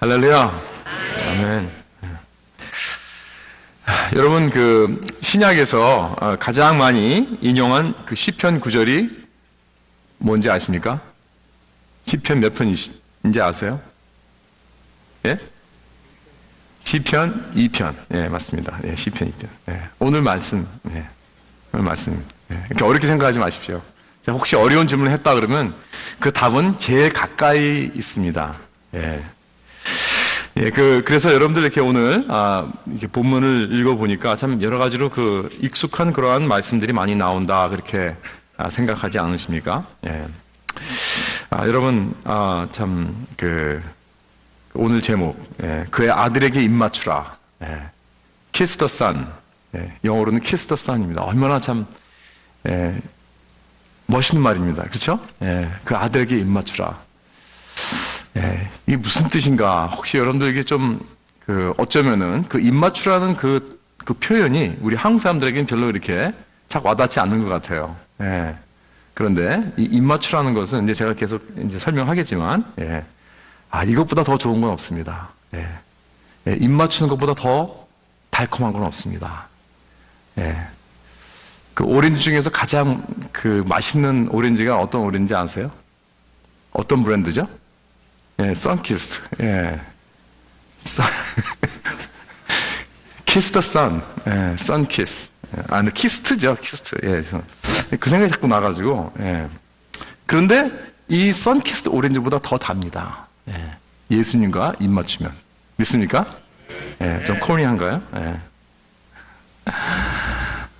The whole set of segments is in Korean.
할렐루야. 아멘. 여러분, 그 신약에서 가장 많이 인용한 그 시편 구절이 뭔지 아십니까? 시편 몇 편인지 아세요? 예? 시편 2편. 예, 맞습니다. 예, 시편 2편. 예, 오늘 말씀. 예, 오늘 말씀. 예, 이렇게 어렵게 생각하지 마십시오. 혹시 어려운 질문을 했다 그러면 그 답은 제일 가까이 있습니다. 예. 예, 그래서 여러분들 이렇게 오늘, 이렇게 본문을 읽어보니까 참 여러 가지로 그 익숙한 그러한 말씀들이 많이 나온다, 그렇게 생각하지 않으십니까? 예. 여러분, 오늘 제목, 예, 그의 아들에게 입맞추라. 예. Kiss the Son. 예, 영어로는 Kiss the Son입니다. 얼마나 참, 예, 멋있는 말입니다. 그렇죠? 예, 그 아들에게 입맞추라. 예, 이게 무슨 뜻인가? 혹시 여러분들에게 좀, 어쩌면은, 입맞추라는 그 표현이 우리 한국 사람들에게는 별로 이렇게 착 와닿지 않는 것 같아요. 예. 그런데, 이 입맞추라는 것은 이제 제가 계속 이제 설명하겠지만, 예. 이것보다 더 좋은 건 없습니다. 예. 예, 입맞추는 것보다 더 달콤한 건 없습니다. 예. 그 오렌지 중에서 가장 맛있는 오렌지가 어떤 오렌지 아세요? 어떤 브랜드죠? 예, 선키스. 예. 키스 더 선. 예, 선키스. 키스트죠, 키스트. 예, 그 생각이 자꾸 나가지고, 예. 그런데 이 선키스 오렌지보다 더 답니다. 예. 예수님과 입맞추면. 믿습니까? 예, 좀 코미한가요? 예.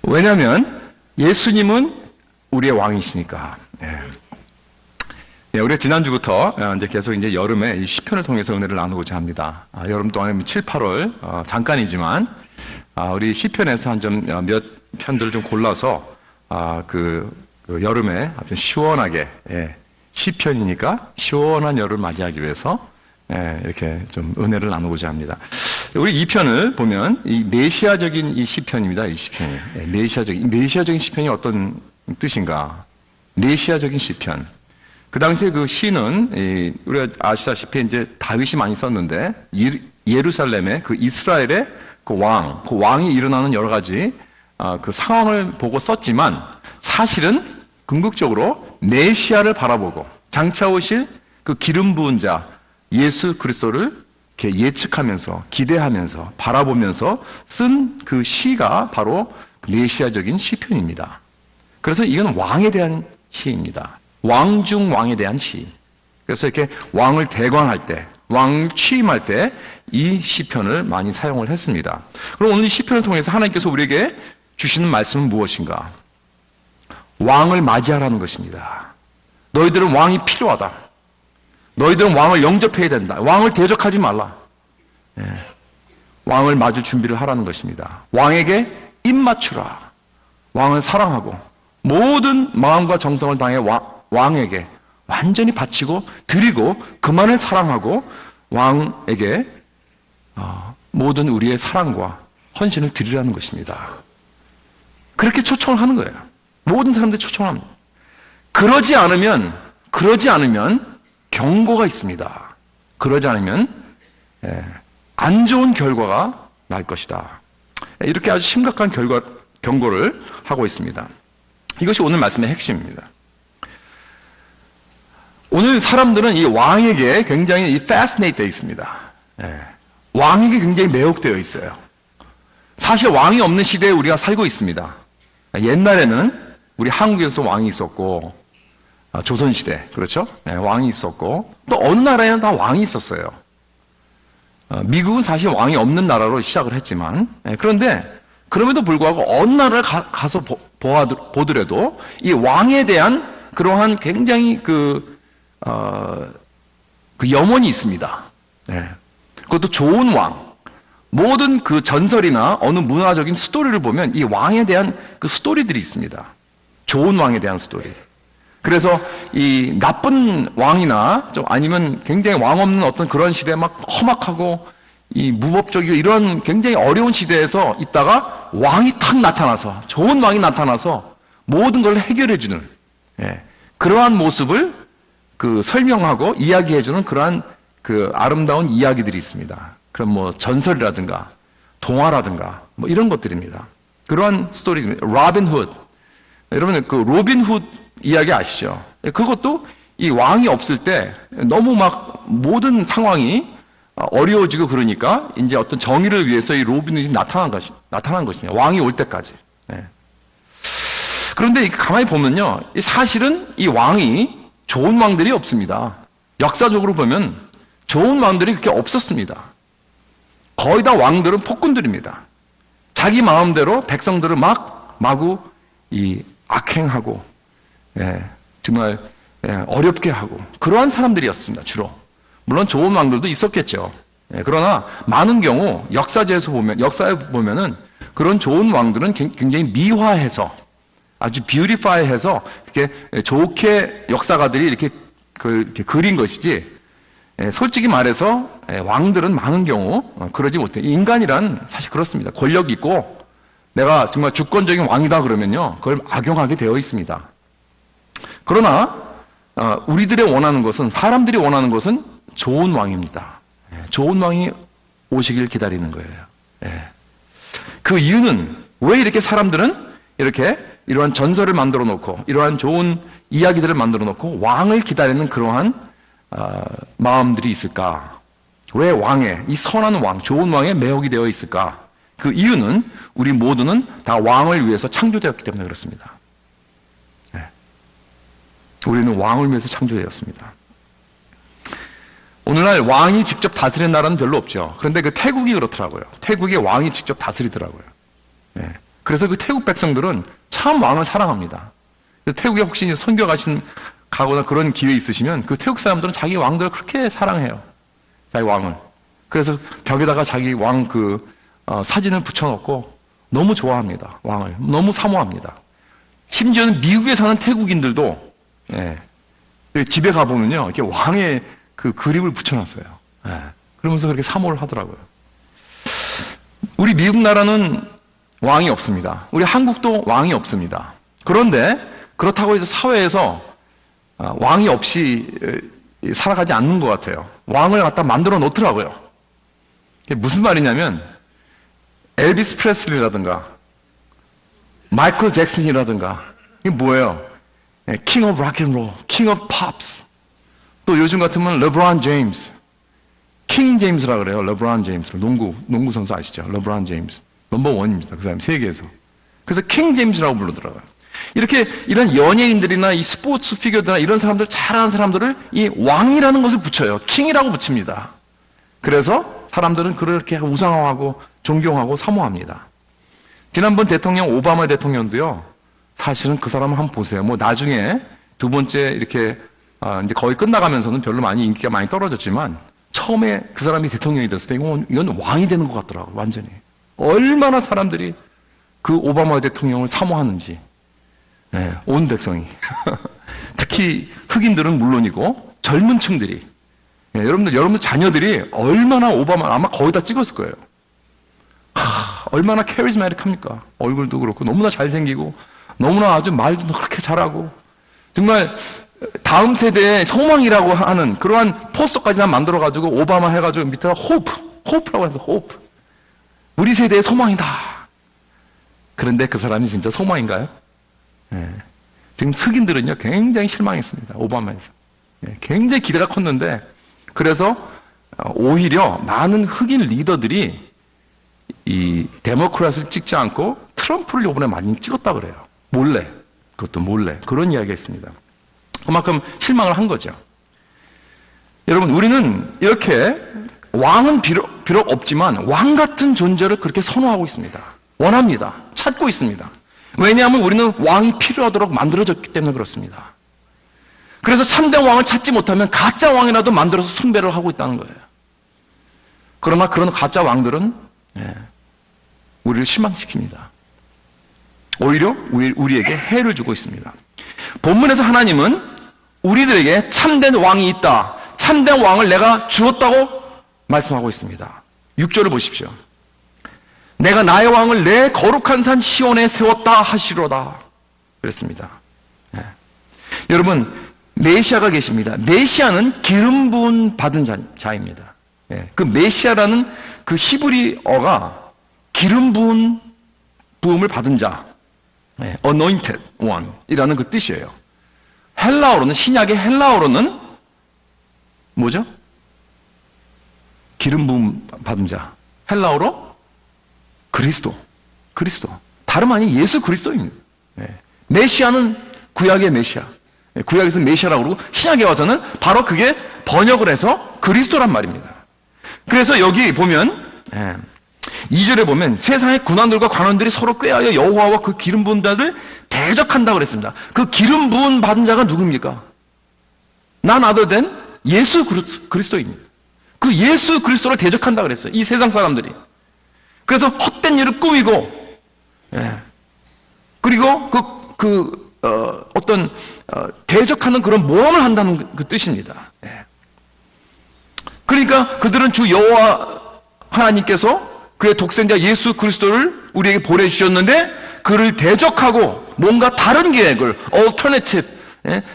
왜냐면, 예수님은 우리의 왕이시니까. 예. 예, 우리가 지난주부터 이제 계속 이제 여름에 이 시편을 통해서 은혜를 나누고자 합니다. 여름 동안에 7, 8월, 잠깐이지만, 우리 시편에서 몇 편들을 좀 골라서, 여름에 아주 시원하게, 예, 시편이니까 시원한 여름을 맞이하기 위해서, 예, 이렇게 좀 은혜를 나누고자 합니다. 우리 이 편을 보면, 이 메시아적인 이 시편입니다, 이 시편이. 예, 메시아적인 시편이 어떤 뜻인가? 메시아적인 시편. 그 당시에 그 시는, 우리가 아시다시피 이제 다윗이 많이 썼는데, 예루살렘의 그 이스라엘의 그 왕이 일어나는 여러 가지, 그 상황을 보고 썼지만, 사실은 궁극적으로 메시아를 바라보고, 장차 오실 그 기름 부은 자, 예수 그리스도를 이렇게 예측하면서, 기대하면서, 바라보면서 쓴 그 시가 바로 메시아적인 시편입니다. 그래서 이건 왕에 대한 시입니다. 왕 중 왕에 대한 시. 그래서 이렇게 왕을 대관할 때, 왕 취임할 때 이 시편을 많이 사용을 했습니다. 그럼 오늘 이 시편을 통해서 하나님께서 우리에게 주시는 말씀은 무엇인가? 왕을 맞이하라는 것입니다. 너희들은 왕이 필요하다. 너희들은 왕을 영접해야 된다. 왕을 대적하지 말라. 예. 왕을 맞을 준비를 하라는 것입니다. 왕에게 입맞추라. 왕을 사랑하고 모든 마음과 정성을 다해 왕에게 완전히 바치고 드리고 그만을 사랑하고 왕에게 모든 우리의 사랑과 헌신을 드리라는 것입니다. 그렇게 초청을 하는 거예요. 모든 사람들이 초청합니다. 그러지 않으면 경고가 있습니다. 그러지 않으면 안 좋은 결과가 날 것이다. 이렇게 아주 심각한 경고를 하고 있습니다. 이것이 오늘 말씀의 핵심입니다. 오늘 사람들은 이 왕에게 굉장히 fascinate 되어 있습니다. 예. 왕에게 굉장히 매혹되어 있어요. 사실 왕이 없는 시대에 우리가 살고 있습니다. 옛날에는 우리 한국에서도 왕이 있었고, 조선시대, 그렇죠? 예, 왕이 있었고, 또 어느 나라에는 다 왕이 있었어요. 미국은 사실 왕이 없는 나라로 시작을 했지만, 예, 그런데 그럼에도 불구하고 어느 나라를 가서 보더라도 이 왕에 대한 그러한 굉장히 그 염원이 있습니다. 네. 그것도 좋은 왕. 모든 그 전설이나 어느 문화적인 스토리를 보면 이 왕에 대한 그 스토리들이 있습니다. 좋은 왕에 대한 스토리. 그래서 이 나쁜 왕이나 좀 아니면 굉장히 왕 없는 어떤 그런 시대에 막 험악하고 이 무법적이고 이런 굉장히 어려운 시대에서 있다가 왕이 탁 나타나서, 좋은 왕이 나타나서 모든 걸 해결해주는, 예, 그러한 모습을 설명하고 이야기해주는 그러한 그 아름다운 이야기들이 있습니다. 그럼 뭐 전설이라든가 동화라든가 뭐 이런 것들입니다. 그러한 스토리입니다. 로빈 훗. 여러분 그 로빈 훗 이야기 아시죠? 그것도 이 왕이 없을 때 너무 막 모든 상황이 어려워지고 그러니까 이제 어떤 정의를 위해서 이 로빈 훗이 나타난 것입니다. 왕이 올 때까지. 네. 그런데 가만히 보면요, 사실은 이 왕이 좋은 왕들이 없습니다. 역사적으로 보면 좋은 왕들이 그렇게 없었습니다. 거의 다 왕들은 폭군들입니다. 자기 마음대로 백성들을 마구 악행하고, 정말 어렵게 하고 그러한 사람들이었습니다. 주로. 물론 좋은 왕들도 있었겠죠. 그러나 많은 경우 역사에 보면은 그런 좋은 왕들은 굉장히 미화해서 아주 뷰티파이해서 이렇게 좋게 역사가들이 이렇게 그린 것이지, 솔직히 말해서 왕들은 많은 경우 그러지 못해요. 인간이란 사실 그렇습니다. 권력이 있고 내가 정말 주권적인 왕이다 그러면요, 그걸 악용하게 되어 있습니다. 그러나 우리들이 원하는 것은, 사람들이 원하는 것은 좋은 왕입니다. 좋은 왕이 오시길 기다리는 거예요. 그 이유는 왜 이렇게 사람들은 이러한 전설을 만들어 놓고 이러한 좋은 이야기들을 만들어 놓고 왕을 기다리는 그러한 마음들이 있을까? 왜 이 선한 왕, 좋은 왕에 매혹이 되어 있을까? 그 이유는 우리 모두는 다 왕을 위해서 창조되었기 때문에 그렇습니다. 우리는 왕을 위해서 창조되었습니다. 오늘날 왕이 직접 다스리는 나라는 별로 없죠. 그런데 그 태국이 그렇더라고요. 태국의 왕이 직접 다스리더라고요. 그래서 그 태국 백성들은 참 왕을 사랑합니다. 태국에 혹시 선교 가거나 그런 기회 있으시면 그 태국 사람들은 자기 왕들을 그렇게 사랑해요. 자기 왕을. 그래서 벽에다가 자기 왕 사진을 붙여놓고 너무 좋아합니다. 왕을. 너무 사모합니다. 심지어는 미국에 사는 태국인들도 집에 가보면요, 이렇게 왕의 그 그림을 붙여놨어요. 그러면서 그렇게 사모를 하더라고요. 우리 미국 나라는 왕이 없습니다. 우리 한국도 왕이 없습니다. 그런데 그렇다고 해서 사회에서 왕이 없이 살아가지 않는 것 같아요. 왕을 갖다 만들어 놓더라고요. 이게 무슨 말이냐면 엘비스 프레슬리라든가 마이클 잭슨이라든가, 이게 뭐예요? 킹 오브 락앤롤, 킹 오브 팝스. 또 요즘 같으면 르브론 제임스, 킹 제임스라 그래요. 르브론 제임스, 농구 선수 아시죠? 르브론 제임스 넘버 원입니다. 그 사람 세계에서. 그래서 킹 제임스라고 부르더라고요. 이런 연예인들이나 이 스포츠 피겨들이나 이런 사람들, 잘하는 사람들을 이 왕이라는 것을 붙여요. 킹이라고 붙입니다. 그래서 사람들은 그렇게 우상화하고 존경하고 사모합니다. 지난번 대통령 오바마 대통령도요, 사실은 그 사람을 한번 보세요. 뭐 나중에 두 번째 이렇게 이제 거의 끝나가면서는 별로 인기가 많이 떨어졌지만, 처음에 그 사람이 대통령이 됐을 때 이건 왕이 되는 것 같더라고요. 완전히. 얼마나 사람들이 그 오바마 대통령을 사모하는지. 온 백성이. 특히 흑인들은 물론이고 젊은 층들이, 여러분들 자녀들이 얼마나 오바마, 아마 거의 다 찍었을 거예요. 얼마나 카리스마틱합니까? 얼굴도 그렇고 너무나 잘생기고 너무나 아주 말도 그렇게 잘하고, 정말 다음 세대의 소망이라고 하는 그러한 포스터까지나 만들어가지고 오바마 해가지고 밑에다 호프라고 해서 호프. 우리 세대의 소망이다. 그런데 그 사람이 진짜 소망인가요? 지금 흑인들은요, 굉장히 실망했습니다. 오바마에서. 굉장히 기대가 컸는데, 그래서 오히려 많은 흑인 리더들이 이 데모크рат을 찍지 않고 트럼프를 이번에 많이 찍었다 그래요. 몰래. 그것도 몰래. 그런 이야기가 있습니다. 그만큼 실망을 한 거죠. 여러분, 우리는 이렇게 왕은 비록 없지만 왕 같은 존재를 그렇게 선호하고 있습니다. 원합니다. 찾고 있습니다. 왜냐하면 우리는 왕이 필요하도록 만들어졌기 때문에 그렇습니다. 그래서 참된 왕을 찾지 못하면 가짜 왕이라도 만들어서 숭배를 하고 있다는 거예요. 그러나 그런 가짜 왕들은 우리를 실망시킵니다. 오히려 우리에게 해를 주고 있습니다. 본문에서 하나님은 우리들에게 참된 왕이 있다, 참된 왕을 내가 주었다고 말씀하고 있습니다. 6절을 보십시오. 내가 나의 왕을 내 거룩한 산 시온에 세웠다 하시로다 그랬습니다. 여러분, 메시아가 계십니다. 메시아는 기름 부음 받은 자입니다. 예, 그 메시아라는 그 히브리어가 기름 부음을 받은 자, 예, anointed one 이라는 그 뜻이에요. 헬라어로는, 신약의 헬라어로는 뭐죠? 기름 부음 받은 자. 헬라어로 그리스도. 다름 아닌 예수 그리스도입니다. 예. 메시아는 구약의 메시아. 예. 구약에서 메시아라고 그러고 신약에 와서는 바로 그게 번역을 해서 그리스도란 말입니다. 그래서 여기 보면 2절에 보면 세상의 군왕들과 관원들이 서로 꾀하여 여호와와 그 기름 부은 자를 대적한다고 그랬습니다. 그 기름 부은 받은 자가 누굽니까? None other than 예수 그리스도입니다. 그 예수 그리스도를 대적한다고 그랬어요. 이 세상 사람들이. 그래서 헛된 일을 꾸미고, 그리고 대적하는 그런 모험을 한다는 그 뜻입니다. 그러니까 그들은 주 여호와 하나님께서 그의 독생자 예수 그리스도를 우리에게 보내주셨는데 그를 대적하고 뭔가 다른 계획을 alternative,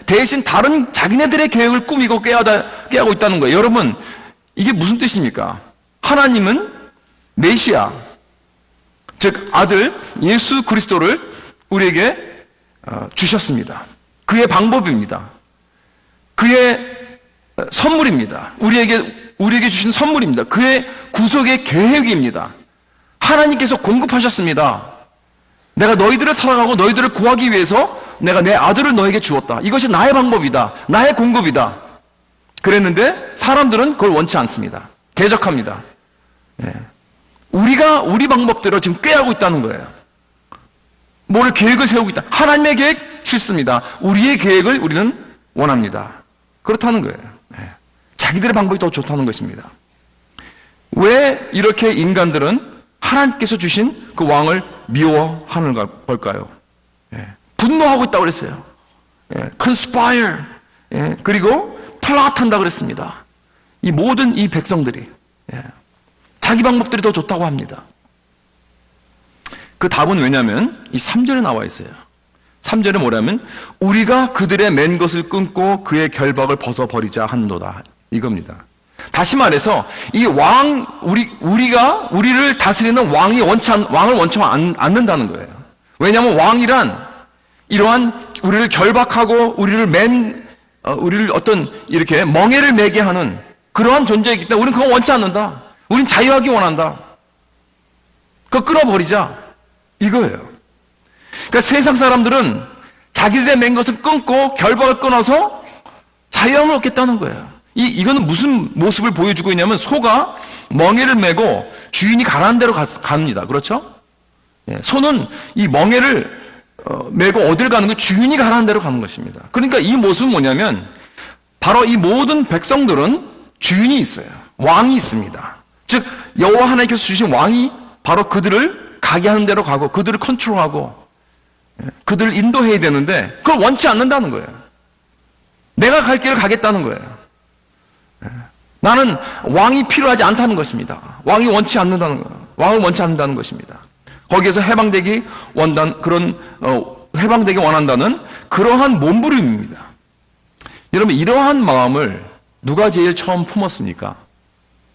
대신 다른 자기네들의 계획을 꾸미고 깨하고 있다는 거예요. 여러분, 이게 무슨 뜻입니까? 하나님은 메시아, 즉 아들 예수 그리스도를 우리에게 주셨습니다. 그의 방법입니다. 그의 선물입니다. 우리에게 주신 선물입니다. 그의 구속의 계획입니다. 하나님께서 공급하셨습니다. 내가 너희들을 사랑하고 너희들을 구하기 위해서 내가 내 아들을 너에게 주었다. 이것이 나의 방법이다. 나의 공급이다. 그랬는데 사람들은 그걸 원치 않습니다. 대적합니다. 우리가 우리 방법대로 지금 꾀하고 있다는 거예요. 뭘 계획을 세우고 있다. 하나님의 계획 싫습니다. 우리의 계획을 우리는 원합니다. 그렇다는 거예요. 자기들의 방법이 더 좋다는 것입니다. 왜 이렇게 인간들은 하나님께서 주신 그 왕을 미워하는 걸까요? 분노하고 있다고 그랬어요. conspire, 그리고 플롯한다고 그랬습니다. 이 모든 이 백성들이 자기 방법들이 더 좋다고 합니다. 그 답은 왜냐하면 이 3절에 나와 있어요. 3절에 뭐냐면 우리가 그들의 맨 것을 끊고 그의 결박을 벗어버리자 한도다. 이겁니다. 다시 말해서 이 우리가 우리를 다스리는 왕을 원치 않는다는 거예요. 왜냐하면 왕이란 이러한 우리를 결박하고 우리를 어떤 이렇게 멍에를 매게 하는 그러한 존재이기 때문에 우리는 그거 원치 않는다. 우리는 자유하기 원한다. 그거 끊어버리자. 이거예요. 그러니까 세상 사람들은 자기들의 맨 것을 끊고 결박을 끊어서 자유함을 얻겠다는 거예요. 이거는 무슨 모습을 보여주고 있냐면 소가 멍에를 메고 주인이 가라는 대로 갑니다. 그렇죠? 소는 이 멍에를 메고 어딜 가는 거 주인이 가라는 대로 가는 것입니다. 그러니까 이 모습은 뭐냐면 바로 이 모든 백성들은 주인이 있어요. 왕이 있습니다. 즉 여호와 하나님께서 주신 왕이 바로 그들을 가게 하는 대로 가고 그들을 컨트롤하고 그들을 인도해야 되는데 그걸 원치 않는다는 거예요. 내가 갈 길을 가겠다는 거예요. 나는 왕이 필요하지 않다는 것입니다. 왕이 원치 않는다는 거예요. 왕을 원치 않는다는 것입니다. 거기에서 해방되기 원한다는 그러한 몸부림입니다. 여러분, 이러한 마음을 누가 제일 처음 품었습니까?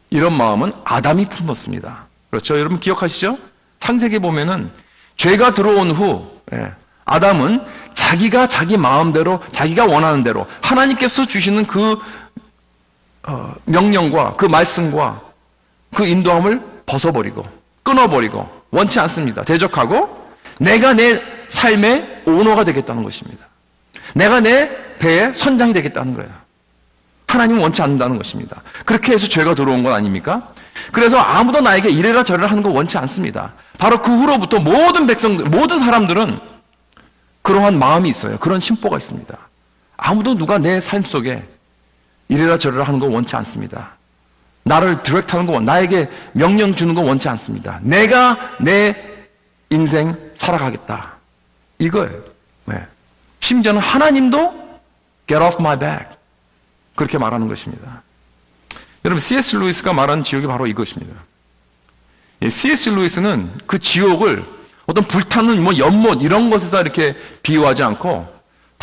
이런 마음은 아담이 품었습니다. 그렇죠? 여러분 기억하시죠? 창세기 보면은 죄가 들어온 후 아담은 자기가 자기 마음대로 자기가 원하는 대로 하나님께서 주시는 그 명령과 그 말씀과 그 인도함을 벗어버리고 끊어버리고 원치 않습니다. 대적하고 내가 내 삶의 오너가 되겠다는 것입니다. 내가 내 배의 선장이 되겠다는 거예요. 하나님은 원치 않는다는 것입니다. 그렇게 해서 죄가 들어온 건 아닙니까? 그래서 아무도 나에게 이래라 저래라 하는 거 원치 않습니다. 바로 그 후로부터 모든 백성들, 모든 사람들은 그러한 마음이 있어요. 그런 심보가 있습니다. 아무도 누가 내 삶 속에 이래라 저래라 하는 거 원치 않습니다. 나를 디렉트하는 거, 나에게 명령 주는 거 원치 않습니다. 내가 내 인생 살아가겠다. 이거예요. 심지어는 하나님도 get off my back. 그렇게 말하는 것입니다. 여러분, C.S. 루이스가 말한 지옥이 바로 이것입니다. C.S. 루이스는 그 지옥을 어떤 불타는 연못 이런 것에서 이렇게 비유하지 않고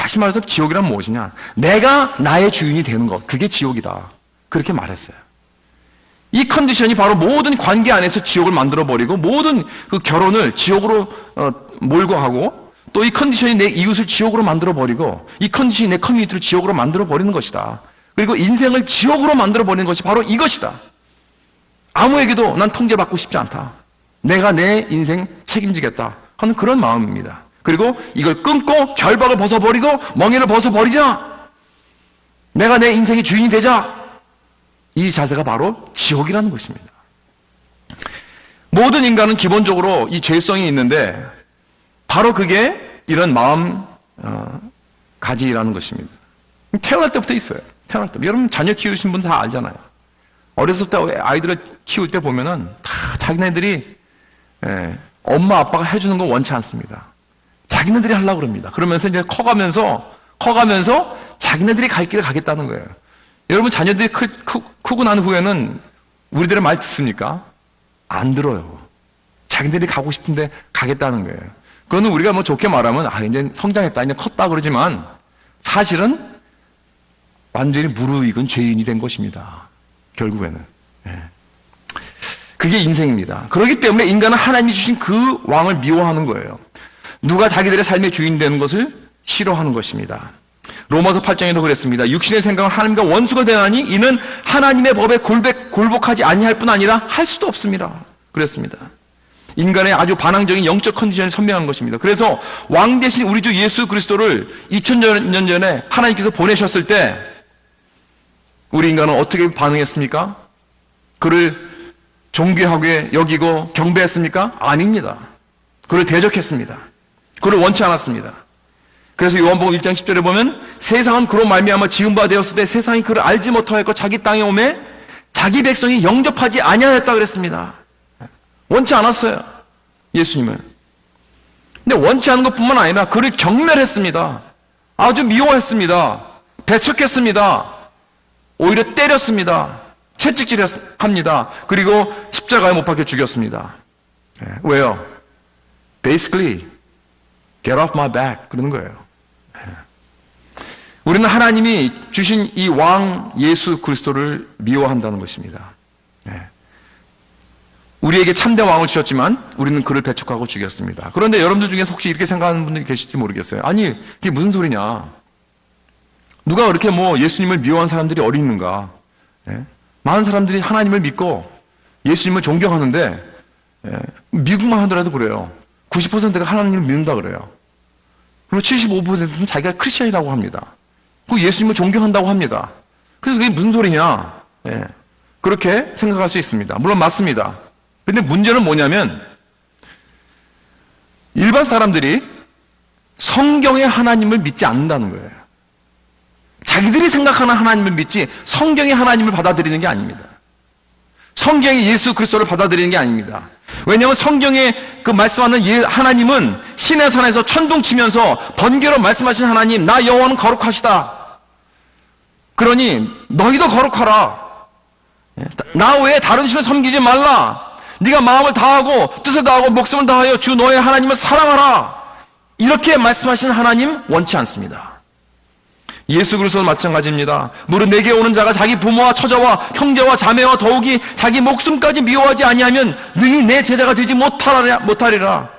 다시 말해서 지옥이란 무엇이냐? 내가 나의 주인이 되는 것, 그게 지옥이다. 그렇게 말했어요. 이 컨디션이 바로 모든 관계 안에서 지옥을 만들어버리고 모든 그 결혼을 지옥으로 몰고 가고, 또 이 컨디션이 내 이웃을 지옥으로 만들어버리고 이 컨디션이 내 커뮤니티를 지옥으로 만들어버리는 것이다. 그리고 인생을 지옥으로 만들어버리는 것이 바로 이것이다. 아무에게도 난 통제받고 싶지 않다. 내가 내 인생 책임지겠다 하는 그런 마음입니다. 그리고 이걸 끊고 결박을 벗어버리고 멍에를 벗어버리자. 내가 내 인생의 주인이 되자. 이 자세가 바로 지옥이라는 것입니다. 모든 인간은 기본적으로 이 죄성이 있는데 바로 그게 이런 마음 가지라는 것입니다. 태어날 때부터 있어요. 태어날 때. 여러분 자녀 키우신 분 다 알잖아요. 어렸을 때 아이들을 키울 때 보면은 다 자기네들이 엄마 아빠가 해주는 거 원치 않습니다. 자기네들이 하려고 그럽니다. 그러면서 이제 커가면서 자기네들이 갈 길을 가겠다는 거예요. 여러분 자녀들이 크고 난 후에는 우리들의 말 듣습니까? 안 들어요. 자기들이 가고 싶은데 가겠다는 거예요. 그거는 우리가 뭐 좋게 말하면 이제 성장했다, 이제 컸다 그러지만 사실은 완전히 무르익은 죄인이 된 것입니다. 결국에는. 그게 인생입니다. 그렇기 때문에 인간은 하나님이 주신 그 왕을 미워하는 거예요. 누가 자기들의 삶의 주인 되는 것을 싫어하는 것입니다. 로마서 8장에도 그랬습니다. 육신의 생각은 하나님과 원수가 되나니 이는 하나님의 법에 굴복하지 아니할 뿐 아니라 할 수도 없습니다. 그랬습니다. 인간의 아주 반항적인 영적 컨디션을 선명한 것입니다. 그래서 왕 대신 우리 주 예수 그리스도를 2000년 전에 하나님께서 보내셨을 때 우리 인간은 어떻게 반응했습니까? 그를 존귀하게 여기고 경배했습니까? 아닙니다. 그를 대적했습니다. 그를 원치 않았습니다. 그래서 요한복음 1장 10절에 보면 세상은 그로 말미암아 지은 바 되었을 때 세상이 그를 알지 못하였고 자기 땅에 오매 자기 백성이 영접하지 아니하였다 그랬습니다. 원치 않았어요. 예수님은. 근데 원치 않은 것뿐만 아니라 그를 경멸했습니다. 아주 미워했습니다. 배척했습니다. 오히려 때렸습니다. 채찍질합니다. 그리고 십자가에 못 박혀 죽였습니다. 왜요? Basically, get off my back. 그러는 거예요. 우리는 하나님이 주신 이 왕 예수 그리스도를 미워한다는 것입니다. 우리에게 참된 왕을 주셨지만 우리는 그를 배척하고 죽였습니다. 그런데 여러분들 중에서 혹시 이렇게 생각하는 분들이 계실지 모르겠어요. 아니, 이게 무슨 소리냐? 누가 그렇게 뭐 예수님을 미워한 사람들이 어디 있는가? 많은 사람들이 하나님을 믿고 예수님을 존경하는데 미국만 하더라도 그래요. 90%가 하나님을 믿는다 그래요. 그리고 75%는 자기가 크리스천이라고 합니다. 그 예수님을 존경한다고 합니다. 그래서 그게 무슨 소리냐? 그렇게 생각할 수 있습니다. 물론 맞습니다. 근데 문제는 뭐냐면 일반 사람들이 성경의 하나님을 믿지 않는다는 거예요. 자기들이 생각하는 하나님을 믿지 성경의 하나님을 받아들이는 게 아닙니다. 성경의 예수 그리스도를 받아들이는 게 아닙니다. 왜냐하면 성경에 그 말씀하는 하나님은 신의 산에서 천둥치면서 번개로 말씀하신 하나님, 나 여호와는 거룩하시다. 그러니 너희도 거룩하라. 나 외에 다른 신을 섬기지 말라. 네가 마음을 다하고 뜻을 다하고 목숨을 다하여 주 너의 하나님을 사랑하라. 이렇게 말씀하신 하나님 원치 않습니다. 예수 그리스도는 마찬가지입니다. 무릇 내게 오는 자가 자기 부모와 처자와 형제와 자매와 더욱이 자기 목숨까지 미워하지 아니하면 능히 내 제자가 되지 못하리라.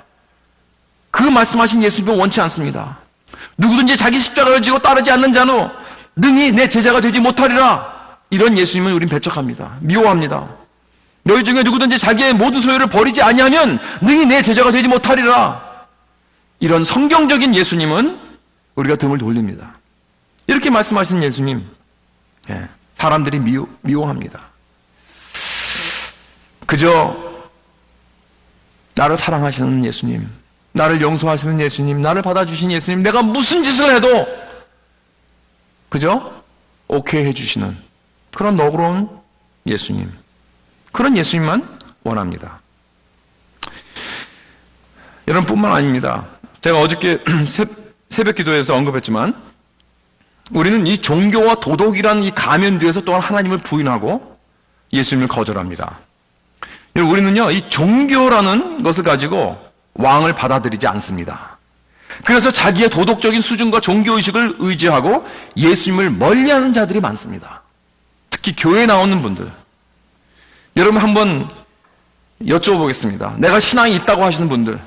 그 말씀하신 예수님은 원치 않습니다. 누구든지 자기 십자가를 지고 따르지 않는 자는 능히 내 제자가 되지 못하리라. 이런 예수님은 우린 배척합니다. 미워합니다. 너희 중에 누구든지 자기의 모든 소유를 버리지 아니하면 능히 내 제자가 되지 못하리라. 이런 성경적인 예수님은 우리가 등을 돌립니다. 이렇게 말씀하시는 예수님, 사람들이 미워합니다. 그저 나를 사랑하시는 예수님, 나를 용서하시는 예수님, 나를 받아주신 예수님, 내가 무슨 짓을 해도 그저 오케이 해주시는 그런 너그러운 예수님, 그런 예수님만 원합니다. 여러분 뿐만 아닙니다. 제가 어저께 새벽 기도에서 언급했지만 우리는 이 종교와 도덕이라는 이 가면 뒤에서 또한 하나님을 부인하고 예수님을 거절합니다. 우리는요, 이 종교라는 것을 가지고 왕을 받아들이지 않습니다. 그래서 자기의 도덕적인 수준과 종교의식을 의지하고 예수님을 멀리하는 자들이 많습니다. 특히 교회에 나오는 분들. 여러분 한번 여쭤보겠습니다. 내가 신앙이 있다고 하시는 분들,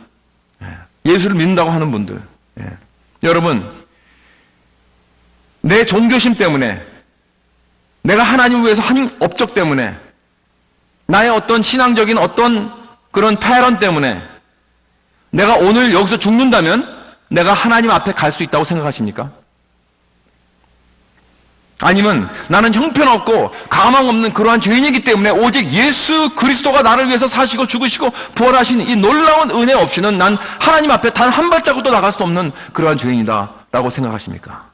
예수를 믿는다고 하는 분들, 여러분 내 종교심 때문에, 내가 하나님을 위해서 한 업적 때문에, 나의 어떤 신앙적인 어떤 그런 패런 때문에 내가 오늘 여기서 죽는다면 내가 하나님 앞에 갈 수 있다고 생각하십니까? 아니면 나는 형편없고 가망 없는 그러한 죄인이기 때문에 오직 예수 그리스도가 나를 위해서 사시고 죽으시고 부활하신 이 놀라운 은혜 없이는 난 하나님 앞에 단 한 발자국도 나갈 수 없는 그러한 죄인이다 라고 생각하십니까?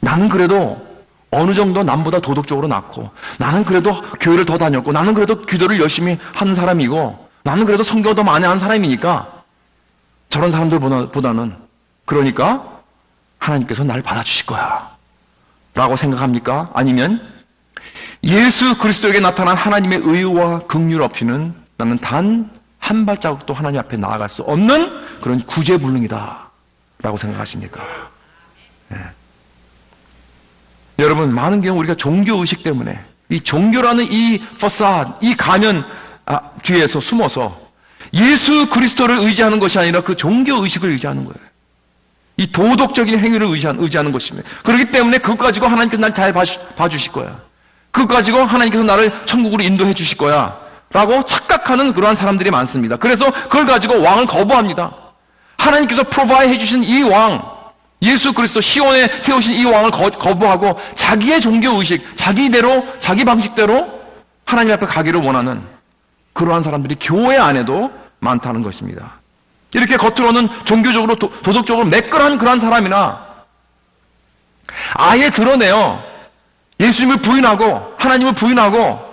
나는 그래도 어느 정도 남보다 도덕적으로 낫고, 나는 그래도 교회를 더 다녔고, 나는 그래도 기도를 열심히 하는 사람이고, 나는 그래도 성경을 더 많이 하는 사람이니까 저런 사람들보다는, 그러니까 하나님께서 나를 받아주실 거야 라고 생각합니까? 아니면 예수 그리스도에게 나타난 하나님의 의와 긍휼 없이는 나는 단 한 발자국도 하나님 앞에 나아갈 수 없는 그런 구제불능이다 라고 생각하십니까? 네. 여러분, 많은 경우 우리가 종교의식 때문에 이 종교라는 이 퍼사드, 이 가면 뒤에서 숨어서 예수 그리스도를 의지하는 것이 아니라 그 종교의식을 의지하는 거예요. 이 도덕적인 행위를 의지하는 것입니다. 그렇기 때문에 그것 가지고 하나님께서 나를 잘 봐주실 거야. 그것 가지고 하나님께서 나를 천국으로 인도해 주실 거야 라고 착각하는 그러한 사람들이 많습니다. 그래서 그걸 가지고 왕을 거부합니다. 하나님께서 프로바이드 해주신 이 왕, 예수 그리스도 시온에 세우신 이 왕을 거부하고 자기의 종교의식, 자기대로, 자기 방식대로 하나님 앞에 가기를 원하는 그러한 사람들이 교회 안에도 많다는 것입니다. 이렇게 겉으로는 종교적으로 도덕적으로 매끌한 그러한 사람이나 아예 드러내요. 예수님을 부인하고 하나님을 부인하고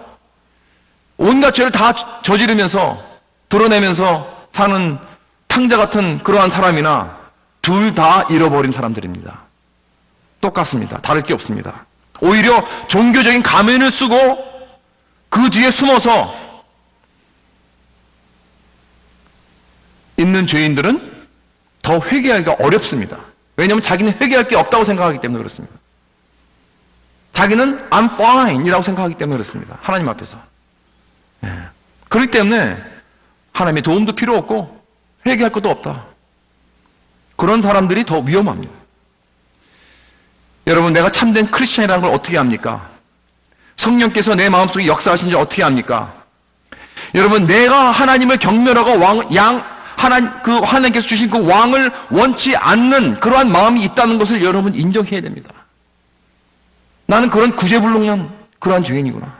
온갖 죄를 다 저지르면서 드러내면서 사는 탕자 같은 그러한 사람이나 둘 다 잃어버린 사람들입니다. 똑같습니다. 다를 게 없습니다. 오히려 종교적인 가면을 쓰고 그 뒤에 숨어서 있는 죄인들은 더 회개하기가 어렵습니다. 왜냐하면 자기는 회개할 게 없다고 생각하기 때문에 그렇습니다. 자기는 I'm fine 이라고 생각하기 때문에 그렇습니다. 하나님 앞에서. 그렇기 때문에 하나님의 도움도 필요 없고 회개할 것도 없다. 그런 사람들이 더 위험합니다. 여러분, 내가 참된 크리스천이라는 걸 어떻게 합니까? 성령께서 내 마음속에 역사하신지 어떻게 합니까? 여러분, 내가 하나님을 경멸하고 하나님께서 주신 그 왕을 원치 않는 그러한 마음이 있다는 것을 여러분 인정해야 됩니다. 나는 그런 구제불능한 그러한 죄인이구나.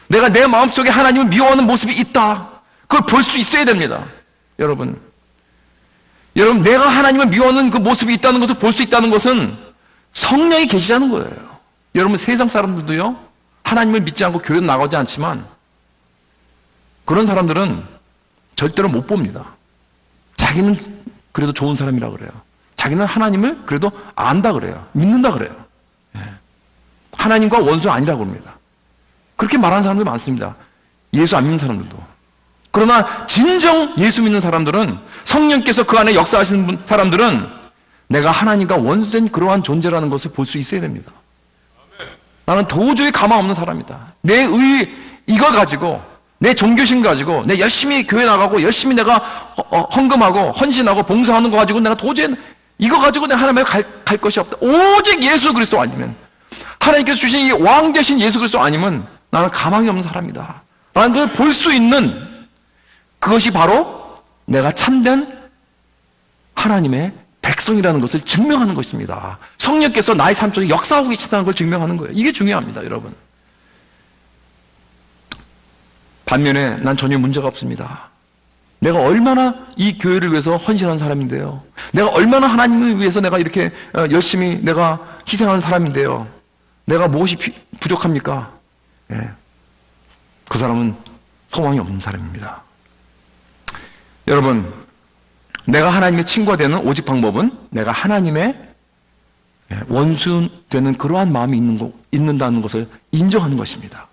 내가 내 마음속에 하나님을 미워하는 모습이 있다. 그걸 볼 수 있어야 됩니다. 여러분, 내가 하나님을 미워하는 그 모습이 있다는 것을 볼 수 있다는 것은 성령이 계시자는 거예요. 여러분, 세상 사람들도요, 하나님을 믿지 않고 교회도 나가지 않지만 그런 사람들은 절대로 못 봅니다. 자기는 그래도 좋은 사람이라 그래요. 자기는 하나님을 그래도 안다 그래요. 믿는다 그래요. 하나님과 원수 아니라고 합니다. 그렇게 말하는 사람들 많습니다. 예수 안 믿는 사람들도. 그러나 진정 예수 믿는 사람들은, 성령께서 그 안에 역사하시는 사람들은 내가 하나님과 원수된 그러한 존재라는 것을 볼 수 있어야 됩니다. 나는 도저히 가망 없는 사람이다. 내 이걸 가지고, 내 종교심 가지고, 내 열심히 교회 나가고 열심히 내가 헌금하고 헌신하고 봉사하는 거 가지고 내가 도저히 이거 가지고 내가 하나님에 갈 것이 없다. 오직 예수 그리스도 아니면, 하나님께서 주신 이 왕 되신 예수 그리스도 아니면 나는 가망이 없는 사람이다 라는 걸 볼 수 있는, 그것이 바로 내가 참된 하나님의 백성이라는 것을 증명하는 것입니다. 성령께서 나의 삶 속에 역사하고 계신다는 걸 증명하는 거예요. 이게 중요합니다, 여러분. 반면에 난 전혀 문제가 없습니다. 내가 얼마나 이 교회를 위해서 헌신한 사람인데요. 내가 얼마나 하나님을 위해서 내가 이렇게 열심히 내가 희생하는 사람인데요. 내가 무엇이 부족합니까? 그 사람은 소망이 없는 사람입니다. 여러분, 내가 하나님의 친구가 되는 오직 방법은 내가 하나님의 원수 되는 그러한 마음이 있는다는 것을 인정하는 것입니다.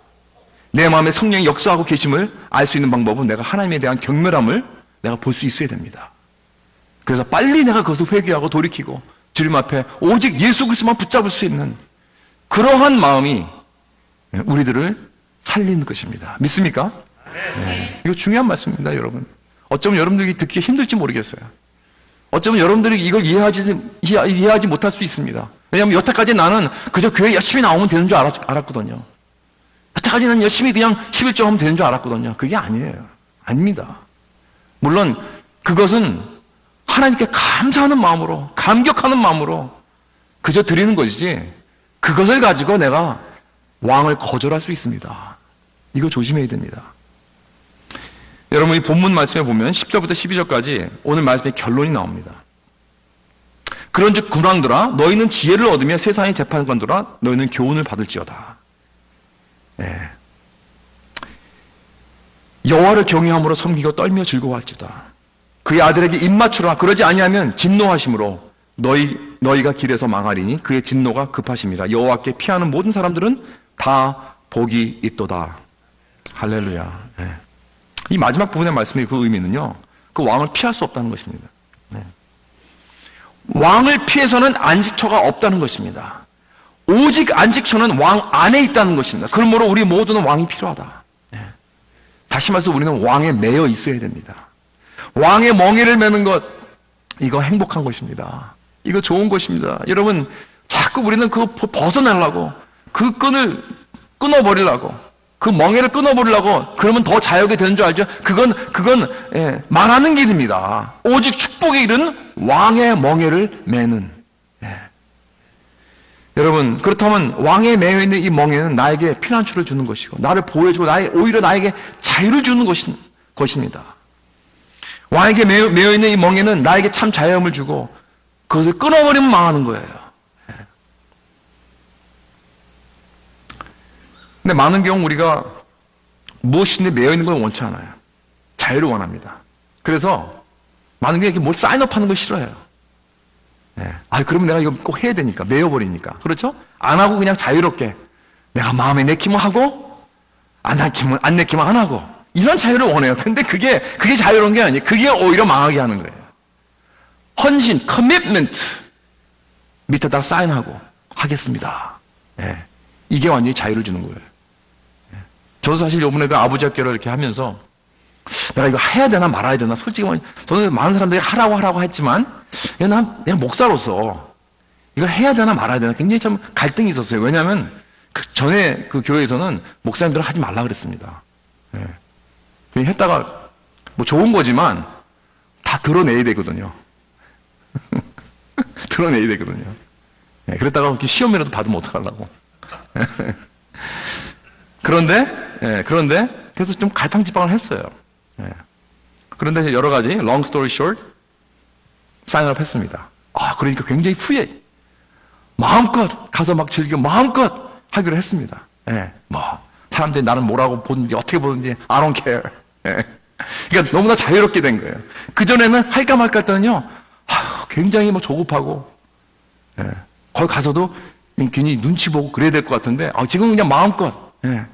내 마음에 성령이 역사하고 계심을 알 수 있는 방법은 내가 하나님에 대한 경멸함을 내가 볼 수 있어야 됩니다. 그래서 빨리 내가 그것을 회개하고 돌이키고 주님 앞에 오직 예수 그리스도만 붙잡을 수 있는 그러한 마음이 우리들을 살리는 것입니다. 믿습니까? 네. 이거 중요한 말씀입니다, 여러분. 어쩌면 여러분들이 듣기 힘들지 모르겠어요. 어쩌면 여러분들이 이걸 이해하지 못할 수 있습니다. 왜냐하면 여태까지 나는 그저 교회 열심히 나오면 되는 줄 알았거든요. 여태까지 나는 열심히 그냥 11조 하면 되는 줄 알았거든요. 그게 아니에요. 아닙니다. 물론 그것은 하나님께 감사하는 마음으로, 감격하는 마음으로 그저 드리는 것이지, 그것을 가지고 내가 왕을 거절할 수 있습니다. 이거 조심해야 됩니다. 여러분, 이 본문 말씀에 보면 10절부터 12절까지 오늘 말씀의 결론이 나옵니다. 그런즉 군왕들아, 너희는 지혜를 얻으며 세상의 재판관들아, 너희는 교훈을 받을지어다. 네. 여호와를 경외함으로 섬기고 떨며 즐거워할지어다. 그의 아들에게 입맞추라. 그러지 아니하면 진노하심으로 너희가 길에서 망하리니 그의 진노가 급하심이라. 여호와께 피하는 모든 사람들은 다 복이 있도다. 할렐루야. 네. 이 마지막 부분의 말씀의 그 의미는요, 그 왕을 피할 수 없다는 것입니다. 네. 왕을 피해서는 안식처가 없다는 것입니다. 오직 안식처는 왕 안에 있다는 것입니다. 그러므로 우리 모두는 왕이 필요하다. 네. 다시 말해서 우리는 왕에 매여 있어야 됩니다. 왕의 멍에를 매는 것, 이거 행복한 것입니다. 이거 좋은 것입니다. 여러분, 자꾸 우리는 그거 벗어내려고, 그 끈을 끊어버리려고, 그 멍에를 끊어버리려고, 그러면 더 자유하게 되는 줄 알죠? 그건 말하는 길입니다. 오직 축복의 길은 왕의 멍에를 매는. 예. 여러분, 그렇다면 왕에 매여 있는 이 멍에는 나에게 피난처를 주는 것이고, 나를 보호해주고, 오히려 나에게 자유를 주는 것입니다. 왕에게 매여 있는 이 멍에는 나에게 참 자유함을 주고, 그것을 끊어버리면 망하는 거예요. 예. 근데 많은 경우 우리가 무엇이든 매여 있는 걸 원치 않아요. 자유를 원합니다. 그래서 많은 게 이렇게 뭘 사인업하는 걸 싫어해요. 예. 그러면 내가 이거 꼭 해야 되니까, 매여버리니까. 그렇죠? 안 하고 그냥 자유롭게 내가 마음에 내키면 하고 안 내키면 안 하고, 이런 자유를 원해요. 근데 그게 자유로운 게 아니에요. 그게 오히려 망하게 하는 거예요. 헌신, 커미트먼트 밑에다 사인하고 하겠습니다. 예. 이게 완전히 자유를 주는 거예요. 예. 저도 사실 요번에 그 아버지 학교를 이렇게 하면서 내가 이거 해야 되나 말아야 되나, 솔직히 저는 많은 사람들이 하라고 했지만 난 목사로서 이걸 해야 되나 말아야 되나 굉장히 참 갈등이 있었어요. 왜냐하면 전에 그 교회에서는 목사님들은 하지 말라 그랬습니다. 예. 했다가 뭐 좋은 거지만 다 드러내야 되거든요. 드러내야 되거든요. 예. 그랬다가 시험이라도 받으면 어떡하려고. 그런데 그래서 좀 갈팡질팡을 했어요. 예. 그런데 여러 가지 long story short 사인업 했습니다. 그러니까 굉장히 후회, 마음껏 가서 막 즐겨 마음껏 하기로 했습니다. 예. 사람들이 나를 뭐라고 보는지 어떻게 보는지 I don't care. 예. 그러니까 너무나 자유롭게 된 거예요. 그전에는 할까 말까 했더니요, 굉장히 조급하고, 예. 거기 가서도 괜히 눈치 보고 그래야 될 것 같은데, 지금은 그냥 마음껏, 예.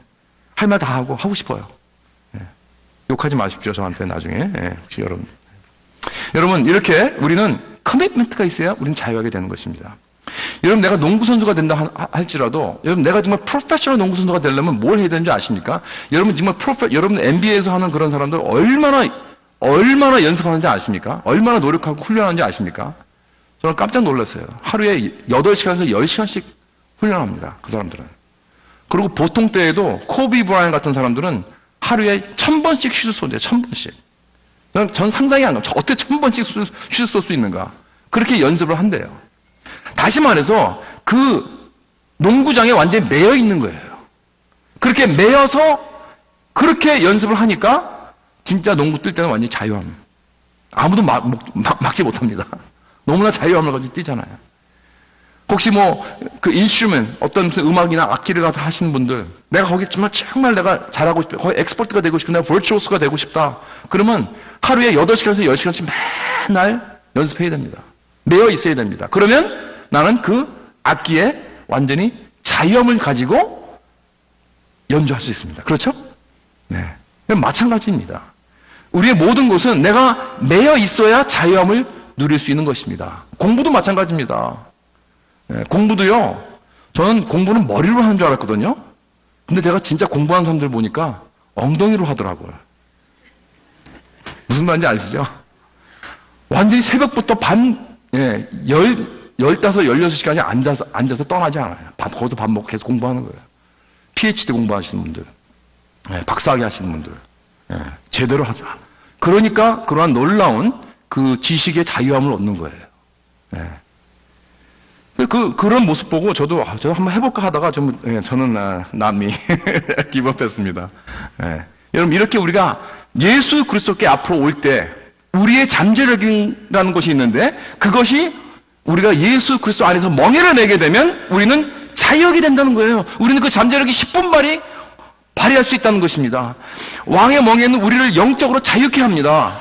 할 말 다 하고 싶어요. 예. 욕하지 마십시오, 저한테 나중에. 예. 혹시 여러분, 이렇게 우리는 커미트먼트가 있어야 우리는 자유하게 되는 것입니다. 여러분, 내가 농구선수가 된다 할지라도, 여러분, 내가 정말 프로페셔널 농구선수가 되려면 뭘 해야 되는지 아십니까? 여러분, 정말 여러분, NBA에서 하는 그런 사람들 얼마나 연습하는지 아십니까? 얼마나 노력하고 훈련하는지 아십니까? 저는 깜짝 놀랐어요. 하루에 8시간에서 10시간씩 훈련합니다. 그 사람들은. 그리고 보통 때에도 코비 브라이언 같은 사람들은 하루에 1000번씩 슛을 쏘는데요. 1000번씩. 전 상상이 안 가요. 어떻게 1000번씩 슛을 쏠 수 있는가? 그렇게 연습을 한대요. 다시 말해서 그 농구장에 완전히 매여 있는 거예요. 그렇게 매여서 그렇게 연습을 하니까 진짜 농구 뛸 때는 완전히 자유함. 아무도 막지 못합니다. 너무나 자유함을 가지고 뛰잖아요. 혹시 그 인슈먼, 어떤 무슨 음악이나 악기를 가서 하시는 분들, 내가 거기 정말 내가 잘하고 싶다, 거기 엑스퍼트가 되고 싶고, 내가 버추어스가 되고 싶다. 그러면 하루에 8시간에서 10시간씩 맨날 연습해야 됩니다. 매여 있어야 됩니다. 그러면 나는 그 악기에 완전히 자유함을 가지고 연주할 수 있습니다. 그렇죠? 네. 마찬가지입니다. 우리의 모든 것은 내가 매여 있어야 자유함을 누릴 수 있는 것입니다. 공부도 마찬가지입니다. 공부도요, 저는 공부는 머리로 하는 줄 알았거든요. 근데 제가 진짜 공부하는 사람들 보니까 엉덩이로 하더라고요. 무슨 말인지 아시죠? 완전히 새벽부터 밤, 15, 16시간이 앉아서 떠나지 않아요. 거기서 밥 먹고 계속 공부하는 거예요. PhD 공부하시는 분들, 박사학위 하시는 분들, 제대로 하죠. 그러니까 그러한 놀라운 그 지식의 자유함을 얻는 거예요. 그런 모습 보고 저도 한번 해볼까 하다가 저는 남이 기법했습니다. 여러분, 이렇게 우리가 예수 그리스도께 앞으로 올 때 우리의 잠재력이라는 것이 있는데, 그것이 우리가 예수 그리스도 안에서 멍에를 매게 되면 우리는 자유하게 된다는 거예요. 우리는 그 잠재력이 10분 만에 발휘할 수 있다는 것입니다. 왕의 멍에는 우리를 영적으로 자유케 합니다.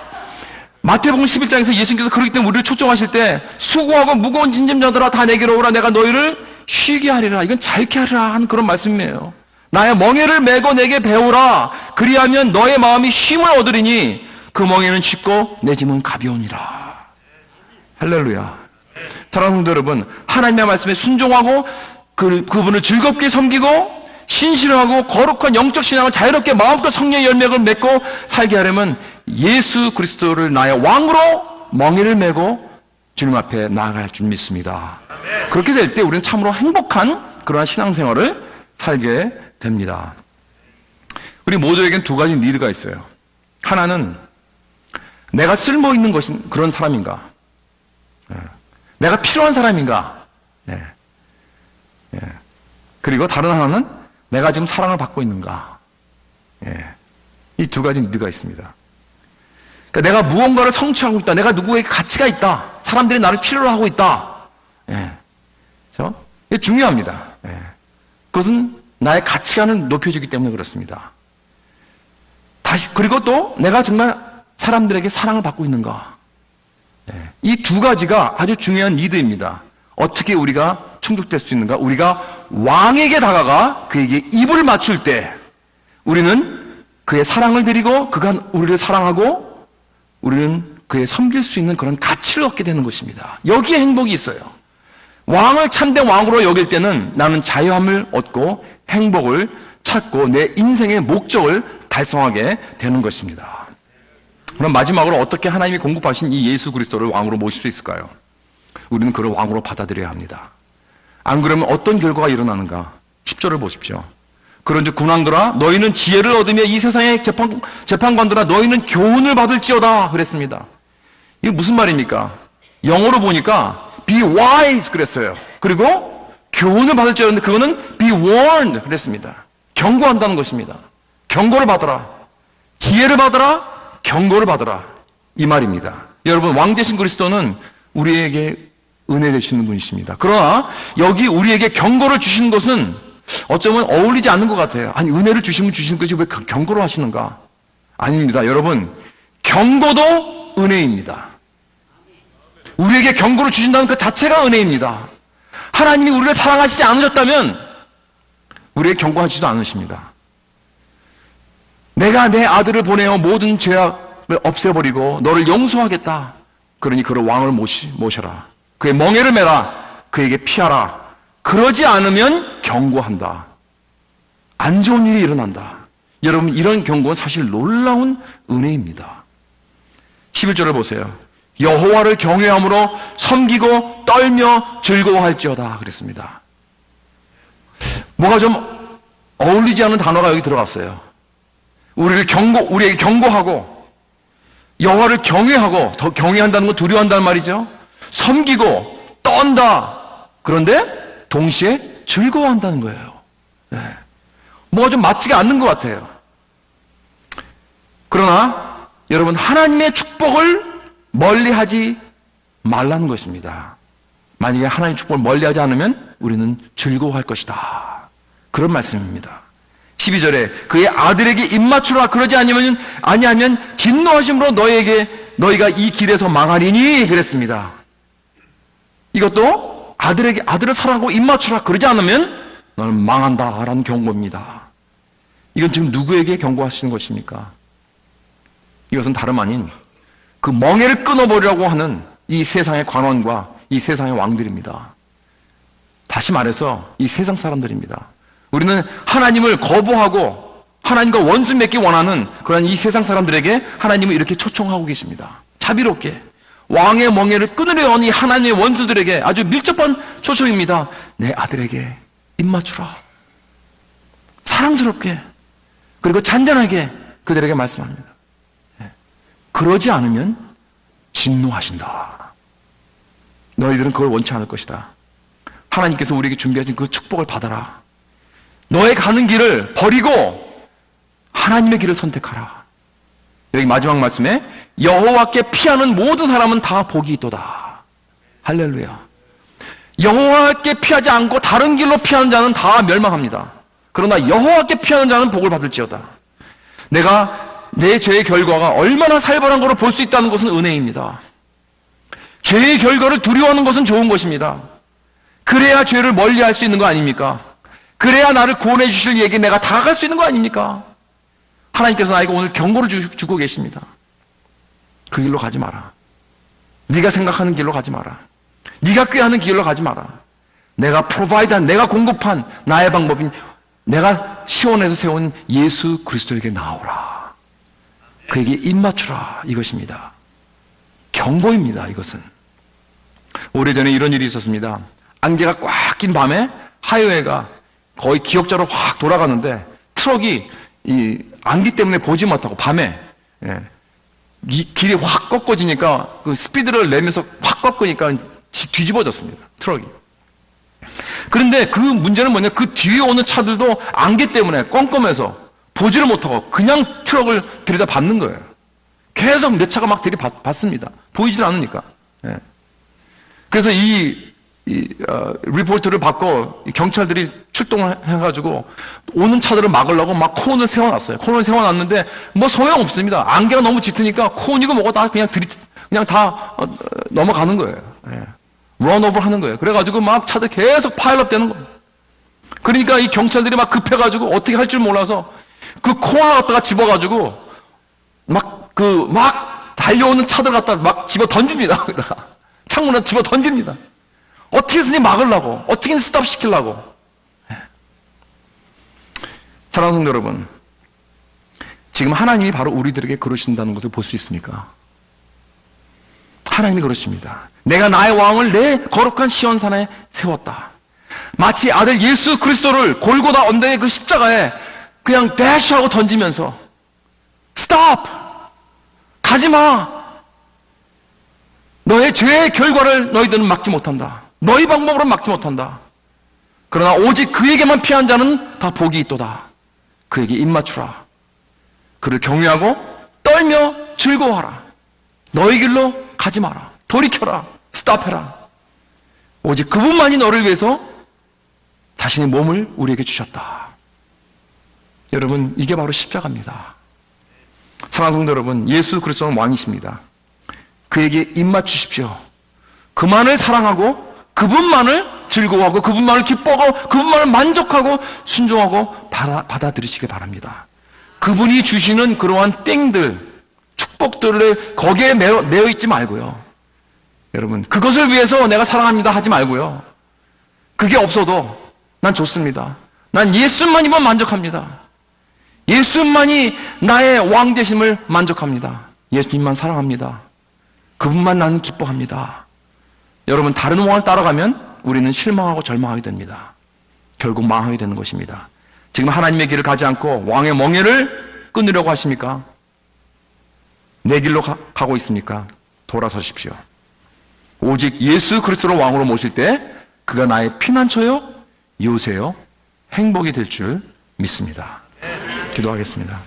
마태복음 11장에서 예수님께서 그렇기 때문에 우리를 초청하실 때 수고하고 무거운 짐진자들아 다 내게로 오라, 내가 너희를 쉬게 하리라, 이건 자유케 하리라 하는 그런 말씀이에요. 나의 멍에를 메고 내게 배우라, 그리하면 너의 마음이 쉼을 얻으리니 그 멍에는 쉽고 내 짐은 가벼우니라. 할렐루야. 사랑하는 성도 여러분, 하나님의 말씀에 순종하고 그분을 즐겁게 섬기고 신실하고 거룩한 영적 신앙을 자유롭게 마음껏 성령의 열매를 맺고 살게 하려면 예수 그리스도를 나의 왕으로 멍에를 메고 주님 앞에 나아갈 줄 믿습니다. 그렇게 될 때 우리는 참으로 행복한 그러한 신앙생활을 살게 됩니다. 우리 모두에겐 두 가지 니드가 있어요. 하나는 내가 쓸모있는 것인 그런 사람인가, 내가 필요한 사람인가, 그리고 다른 하나는 내가 지금 사랑을 받고 있는가. 이 두 가지 니드가 있습니다. 그러니까 내가 무언가를 성취하고 있다, 내가 누구에게 가치가 있다, 사람들이 나를 필요로 하고 있다. 그렇죠? 이게 중요합니다. 그것은 나의 가치관을 높여주기 때문에 그렇습니다. 그리고 또 내가 정말 사람들에게 사랑을 받고 있는가. 이 두 가지가 아주 중요한 니드입니다. 어떻게 우리가 충족될 수 있는가? 우리가 왕에게 다가가 그에게 입을 맞출 때 우리는 그의 사랑을 드리고 그가 우리를 사랑하고 우리는 그의 섬길 수 있는 그런 가치를 얻게 되는 것입니다. 여기에 행복이 있어요. 왕을 참된 왕으로 여길 때는 나는 자유함을 얻고 행복을 찾고 내 인생의 목적을 달성하게 되는 것입니다. 그럼 마지막으로 어떻게 하나님이 공급하신 이 예수 그리스도를 왕으로 모실 수 있을까요? 우리는 그를 왕으로 받아들여야 합니다. 안 그러면 어떤 결과가 일어나는가? 10절을 보십시오. 그런즉 군왕들아 너희는 지혜를 얻으며 이 세상의 재판관들아 너희는 교훈을 받을지어다 그랬습니다. 이게 무슨 말입니까? 영어로 보니까 be wise 그랬어요. 그리고 교훈을 받을지어다, 그거는 be warned 그랬습니다. 경고한다는 것입니다. 경고를 받아라. 지혜를 받아라. 경고를 받아라. 이 말입니다. 여러분, 왕 되신 그리스도는 우리에게 은혜 되시는 분이십니다. 그러나 여기 우리에게 경고를 주시는 것은 어쩌면 어울리지 않는 것 같아요. 아니, 은혜를 주시면 주시는 것이 왜 경고를 하시는가? 아닙니다. 여러분, 경고도 은혜입니다. 우리에게 경고를 주신다는 그 자체가 은혜입니다. 하나님이 우리를 사랑하시지 않으셨다면 우리에게 경고하시지도 않으십니다. 내가 내 아들을 보내어 모든 죄악을 없애버리고 너를 용서하겠다. 그러니 그를 왕을 모셔라. 그의 멍에를 메라. 그에게 피하라. 그러지 않으면 경고한다. 안 좋은 일이 일어난다. 여러분, 이런 경고는 사실 놀라운 은혜입니다. 11절을 보세요. 여호와를 경외함으로 섬기고 떨며 즐거워할지어다 그랬습니다. 뭐가 좀 어울리지 않는 단어가 여기 들어갔어요. 우리에게 경고하고 여호와를 경외하고, 더 경외한다는 건 두려워한다는 말이죠. 섬기고 떤다. 그런데 동시에 즐거워한다는 거예요. 뭐가 좀 맞지가 않는 것 같아요. 그러나 여러분, 하나님의 축복을 멀리하지 말라는 것입니다. 만약에 하나님의 축복을 멀리하지 않으면 우리는 즐거워할 것이다. 그런 말씀입니다. 12절에 그의 아들에게 입맞추라. 그러지 아니하면 진노하심으로 너희가 이 길에서 망하리니 그랬습니다. 이것도 아들을 사랑하고 입맞추라. 그러지 않으면 너는 망한다라는 경고입니다. 이건 지금 누구에게 경고하시는 것입니까? 이것은 다름 아닌 그 멍에를 끊어버리려고 하는 이 세상의 관원과 이 세상의 왕들입니다. 다시 말해서 이 세상 사람들입니다. 우리는 하나님을 거부하고 하나님과 원수 맺기 원하는 그런 이 세상 사람들에게 하나님은 이렇게 초청하고 계십니다. 자비롭게 왕의 멍에를 끊으려 하는 이 하나님의 원수들에게 아주 밀접한 초청입니다. 내 아들에게 입 맞추라. 사랑스럽게 그리고 잔잔하게 그들에게 말씀합니다. 그러지 않으면 진노하신다. 너희들은 그걸 원치 않을 것이다. 하나님께서 우리에게 준비하신 그 축복을 받아라. 너의 가는 길을 버리고 하나님의 길을 선택하라. 여기 마지막 말씀에 여호와께 피하는 모든 사람은 다 복이 있도다. 할렐루야. 여호와께 피하지 않고 다른 길로 피하는 자는 다 멸망합니다. 그러나 여호와께 피하는 자는 복을 받을지어다. 내가 내 죄의 결과가 얼마나 살벌한 것을 볼 수 있다는 것은 은혜입니다. 죄의 결과를 두려워하는 것은 좋은 것입니다. 그래야 죄를 멀리할 수 있는 거 아닙니까? 그래야 나를 구원해 주실 얘기 내가 다가갈 수 있는 거 아닙니까? 하나님께서 나에게 오늘 경고를 주고 계십니다. 그 길로 가지 마라. 네가 생각하는 길로 가지 마라. 네가 꾀하는 길로 가지 마라. 내가 프로바이드한, 내가 공급한 나의 방법인 내가 시온에서 세운 예수 그리스도에게 나오라. 그에게 입 맞추라. 이것입니다. 경고입니다. 이것은. 오래전에 이런 일이 있었습니다. 안개가 꽉 낀 밤에 하이웨이가 거의 기역자로 확 돌아가는데 트럭이 이 안개 때문에 보지 못하고 밤에 이 길이 확 꺾어지니까 그 스피드를 내면서 확 꺾으니까 뒤집어졌습니다. 트럭이. 그런데 그 문제는 뭐냐, 그 뒤에 오는 차들도 안개 때문에 껌껌해서 보지를 못하고 그냥 트럭을 들이다 밟는 거예요. 계속 몇 차가 막 들이받습니다. 보이질 않으니까. 그래서 리포트를 받고 경찰들이 출동을 해가지고 오는 차들을 막으려고 막 콘을 세워놨어요. 콘을 세워놨는데 뭐 소용없습니다. 안개가 너무 짙으니까 콘이고 뭐고 다 그냥 다 넘어가는 거예요. 런오버 하는 거예요. 그래가지고 막 차들 계속 파일업 되는 거예요. 그러니까 이 경찰들이 막 급해가지고 어떻게 할 줄 몰라서 그 콘을 갖다가 집어가지고 막 달려오는 차들 갖다가 막 집어 던집니다. 창문에 집어 던집니다. 어떻게 해서니 막으려고, 어떻게 스탑 시키려고. 사랑하는 성도 여러분, 지금 하나님이 바로 우리들에게 그러신다는 것을 볼 수 있습니까? 하나님이 그러십니다. 내가 나의 왕을 내 거룩한 시온산에 세웠다. 마치 아들 예수 그리스도를 골고다 언덕의 그 십자가에 그냥 대시하고 던지면서 스탑! 가지마! 너의 죄의 결과를 너희들은 막지 못한다. 너희 방법으로는 막지 못한다. 그러나 오직 그에게만 피한 자는 다 복이 있도다. 그에게 입 맞추라. 그를 경외하고 떨며 즐거워하라. 너희 길로 가지 마라. 돌이켜라. 스탑해라. 오직 그분만이 너를 위해서 자신의 몸을 우리에게 주셨다. 여러분, 이게 바로 십자가입니다. 사랑하는 성도 여러분, 예수 그리스도는 왕이십니다. 그에게 입 맞추십시오. 그만을 사랑하고 그분만을 즐거워하고 그분만을 기뻐하고 그분만을 만족하고 순종하고 받아들이시길 바랍니다. 그분이 주시는 그러한 땡들, 축복들을 거기에 매여 있지 말고요. 여러분, 그것을 위해서 내가 사랑합니다 하지 말고요. 그게 없어도 난 좋습니다. 난 예수만이면 만족합니다. 예수만이 나의 왕 되심을 만족합니다. 예수님만 사랑합니다. 그분만 나는 기뻐합니다. 여러분, 다른 왕을 따라가면 우리는 실망하고 절망하게 됩니다. 결국 망하게 되는 것입니다. 지금 하나님의 길을 가지 않고 왕의 멍에를 끊으려고 하십니까? 내 길로 가고 있습니까? 돌아서십시오. 오직 예수 그리스도를 왕으로 모실 때 그가 나의 피난처요, 요새요, 행복이 될 줄 믿습니다. 기도하겠습니다.